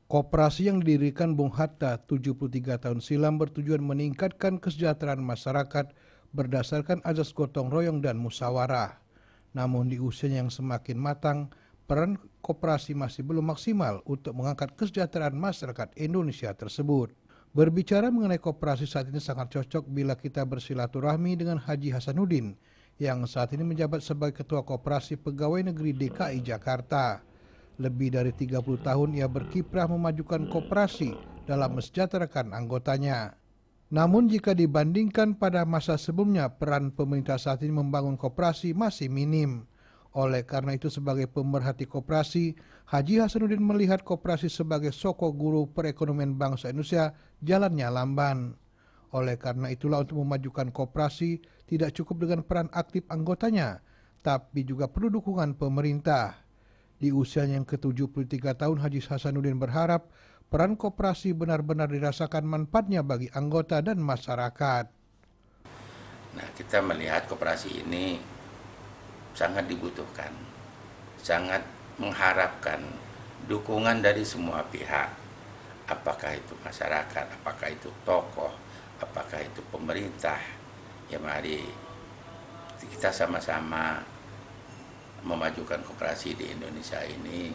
Koperasi yang didirikan Bung Hatta 73 tahun silam bertujuan meningkatkan kesejahteraan masyarakat berdasarkan azas gotong royong dan musyawarah. Namun di usianya yang semakin matang, peran koperasi masih belum maksimal untuk mengangkat kesejahteraan masyarakat Indonesia tersebut. Berbicara mengenai koperasi saat ini sangat cocok bila kita bersilaturahmi dengan Haji Hasanuddin yang saat ini menjabat sebagai Ketua Koperasi Pegawai Negeri DKI Jakarta. Lebih dari 30 tahun ia berkiprah memajukan koperasi dalam mensejahterakan anggotanya. Namun jika dibandingkan pada masa sebelumnya, peran pemerintah saat ini membangun koperasi masih minim. Oleh karena itu sebagai pemerhati koperasi, Haji Hasanuddin melihat koperasi sebagai soko guru perekonomian bangsa Indonesia jalannya lamban. Oleh karena itulah untuk memajukan koperasi tidak cukup dengan peran aktif anggotanya, tapi juga perlu dukungan pemerintah. Di usianya yang ke-73 tahun, Haji Hasanuddin berharap peran koperasi benar-benar dirasakan manfaatnya bagi anggota dan masyarakat. Nah, kita melihat koperasi ini sangat dibutuhkan, sangat mengharapkan dukungan dari semua pihak, apakah itu masyarakat, apakah itu tokoh, apakah itu pemerintah. Ya mari kita sama-sama memajukan koperasi di Indonesia ini.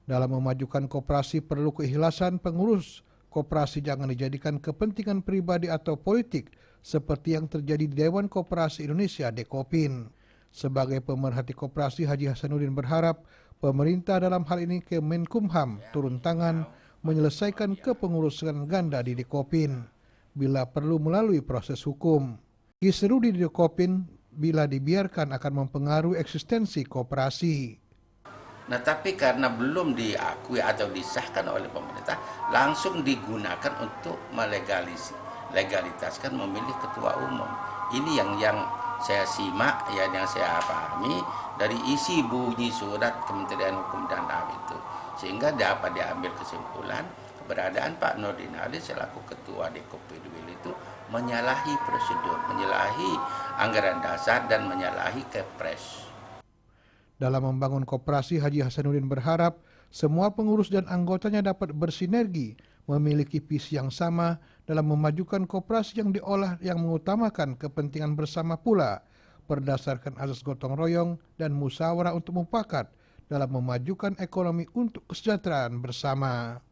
Dalam memajukan koperasi perlu keikhlasan pengurus. Koperasi jangan dijadikan kepentingan pribadi atau politik seperti yang terjadi di Dewan Koperasi Indonesia Dekopin. Sebagai pemerhati koperasi, Haji Hasanuddin berharap pemerintah dalam hal ini Kemenkumham turun tangan menyelesaikan kepengurusan ganda di Dekopin bila perlu melalui proses hukum. Kisru di Dekopin bila dibiarkan akan mempengaruhi eksistensi koperasi. Nah, tapi karena belum diakui atau disahkan oleh pemerintah, langsung digunakan untuk legalitaskan memilih ketua umum. Ini yang saya simak, ya, yang saya pahami dari isi bunyi surat Kementerian Hukum dan HAM itu, sehingga dapat diambil kesimpulan keberadaan Pak Nurdin Halid selaku ketua Dekopidwil itu menyalahi prosedur, menyalahi anggaran dasar dan menyalahi Kepres. Dalam membangun koperasi, Haji Hasanuddin berharap semua pengurus dan anggotanya dapat bersinergi, memiliki visi yang sama dalam memajukan koperasi yang diolah yang mengutamakan kepentingan bersama pula, berdasarkan azas gotong royong dan musyawarah untuk mufakat dalam memajukan ekonomi untuk kesejahteraan bersama.